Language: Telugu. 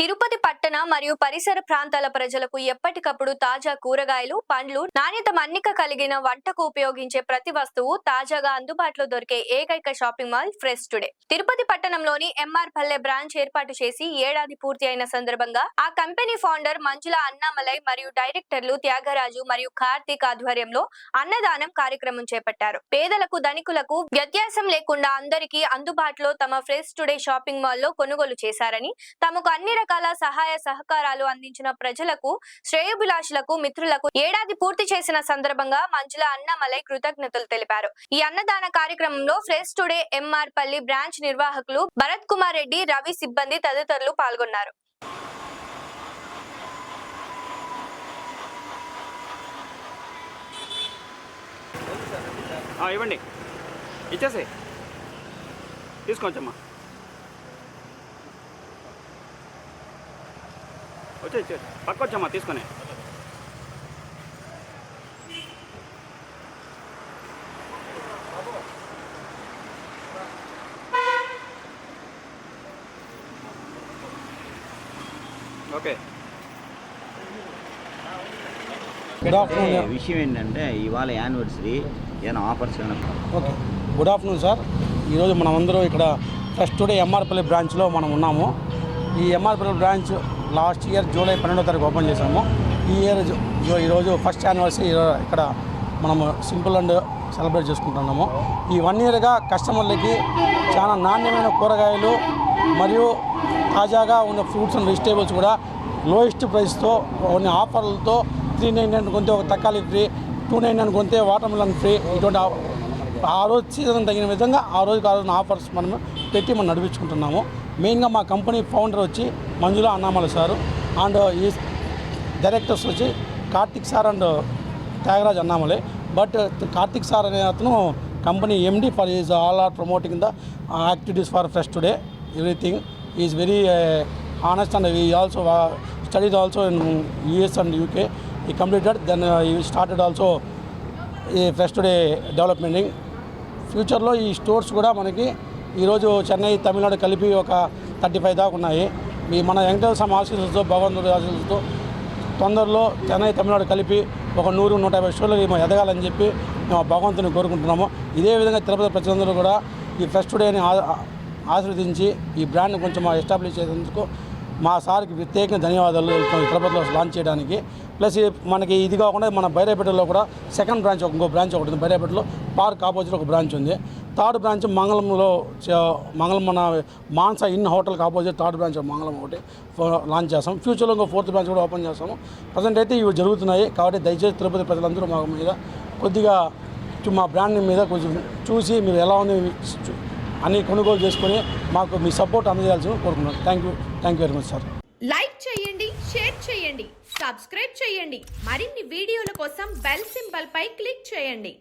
తిరుపతి పట్టణ మరియు పరిసర ప్రాంతాల ప్రజలకు ఎప్పటికప్పుడు తాజా కూరగాయలు, పండ్లు, నాణ్యత మన్నిక కలిగిన వంటకు ఉపయోగించే ప్రతి వస్తువు తాజాగా అందుబాటులో దొరికే ఏకైక shopping mall fresh today. Tirupati పట్టణంలోని ఎంఆర్ పల్లె బ్రాంచ్ ఏర్పాటు చేసి ఏడాది పూర్తి అయిన సందర్భంగా ఆ కంపెనీ ఫౌండర్ మంజుల అన్నామలై మరియు డైరెక్టర్లు త్యాగరాజు మరియు కార్తీక్ ఆధ్వర్యంలో అన్నదానం కార్యక్రమం చేపట్టారు. పేదలకు, ధనికులకు వ్యత్యాసం లేకుండా అందరికీ అందుబాటులో తమ ఫ్రెష్ టుడే షాపింగ్ మాల్ లో కొనుగోలు చేశారని, తమకు అన్ని రకాల సహాయ సహకారాలు అందించిన ప్రజలకు, శ్రేయోభిలాషులకు, మిత్రులకు ఏడాది పూర్తి చేసిన సందర్భంగా మంజుల అన్నామలై కృతజ్ఞతలు తెలిపారు. ఈ అన్నదాన కార్యక్రమంలో ఫ్రెష్ టుడే ఎంఆర్ పల్లి బ్రాంచ్ నిర్వాహకులు భరత్ కుమార్ రెడ్డి, రవి, సిబ్బంది తదితరులు పాల్గొన్నారు. ఇవ్వండి, ఇచ్చేసి తీసుకోవచ్చమ్మా. వచ్చే పక్కొచ్చమ్మా, తీసుకొని ఓకే. విషయం ఏంటంటే ఇవాళ యానివర్సరీ, ఏమైనా ఆఫర్స్ ఏమైనా? Okay, good afternoon sir. ఈరోజు మనం అందరూ ఇక్కడ ఫ్రెష్ టుడే ఎంఆర్పల్లి బ్రాంచ్లో మనం ఉన్నాము. ఈ MR Palli branch last year July 12వ తారీఖు ఓపెన్ చేసాము. ఈ ఇయర్ ఈరోజు ఫస్ట్ యానివర్సరీ ఇక్కడ మనము సింపుల్ అండ్ సెలబ్రేట్ చేసుకుంటున్నాము. ఈ 1 ఇయర్గా కస్టమర్లకి చాలా నాణ్యమైన కూరగాయలు మరియు తాజాగా ఉన్న ఫ్రూట్స్ అండ్ వెజిటేబుల్స్ కూడా లోయెస్ట్ ప్రైస్తో కొన్ని ఆఫర్లతో 399 కొంటే ఒక తక్కాలి ఫ్రీ, 299 కొంటే వాటర్ మిలన్ ఫ్రీ, ఇటువంటి ఆ రోజు సీజన్ తగిన విధంగా ఆ రోజుకి ఆఫర్స్ మనం పెట్టి మనం నడిపించుకుంటున్నాము. మెయిన్గా మా కంపెనీ ఫౌండర్ వచ్చి మంజుల అన్నామలై సారు అండ్ ఈ డైరెక్టర్స్ వచ్చి Karthik sir and Thyagaraj Annamalai. But Karthik sir అనే అతను company MD for is all are promoting the activities for fresh today. Everything is very honest and he also studied also in US and UK. He completed, then he started also a Fresh Today development. ఫ్యూచర్లో ఈ స్టోర్స్ కూడా మనకి ఈరోజు చెన్నై, తమిళనాడు కలిపి ఒక 35 దాకా ఉన్నాయి. మన వెంకటేశ్వర స్వామి ఆశీస్సులతో, భగవంతుడి ఆశీస్సులతో తొందరలో చెన్నై, తమిళనాడు కలిపి ఒక 100-150 స్టోర్లు ఎదగాలని చెప్పి మేము భగవంతుని కోరుకుంటున్నాము. ఇదే విధంగా తిరుపతి ప్రజలందరూ కూడా ఈ ఫ్రెష్ టుడేని ఆశీర్వదించి ఈ బ్రాండ్ని కొంచెం ఎస్టాబ్లిష్ చేసేందుకు మా సార్కి ప్రత్యేకంగా ధన్యవాదాలు తిరుపతిలో లాంచ్ చేయడానికి. ప్లస్ మనకి ఇది కాకుండా మన బైరాపేటలో కూడా సెకండ్ బ్రాంచ్ ఇంకో బ్రాంచ్ ఒకటి ఉంది. బైరాపేటలో పార్క్ ఆపోజిట్ ఒక బ్రాంచ్ ఉంది. థర్డ్ బ్రాంచ్ మంగళంలో మన మాన్సా ఇన్ హోటల్కి ఆపోజిట్ థర్డ్ బ్రాంచ్ మంగళం ఒకటి లాంచ్ చేస్తాం. ఫ్యూచర్లో ఇంకో 4th బ్రాంచ్ కూడా ఓపెన్ చేస్తాము. ప్రజెంట్ అయితే ఇవి జరుగుతున్నాయి. కాబట్టి దయచేసి తిరుపతి ప్రజలందరూ మా మీద కొద్దిగా మా బ్రాండ్ మీద కొంచెం చూసి మీరు ఎలా ఉంది అన్ని కొనుగోలు చేసుకొని మాకు మీ సపోర్ట్ అందజేయాల్సి కోరుకున్నాను. Thank you very much sir. Like చేయండి, షేర్ చేయండి, సబ్స్క్రైబ్ చేయండి. మరిన్ని వీడియోల కోసం బెల్ సింబల్ పై క్లిక్ చేయండి.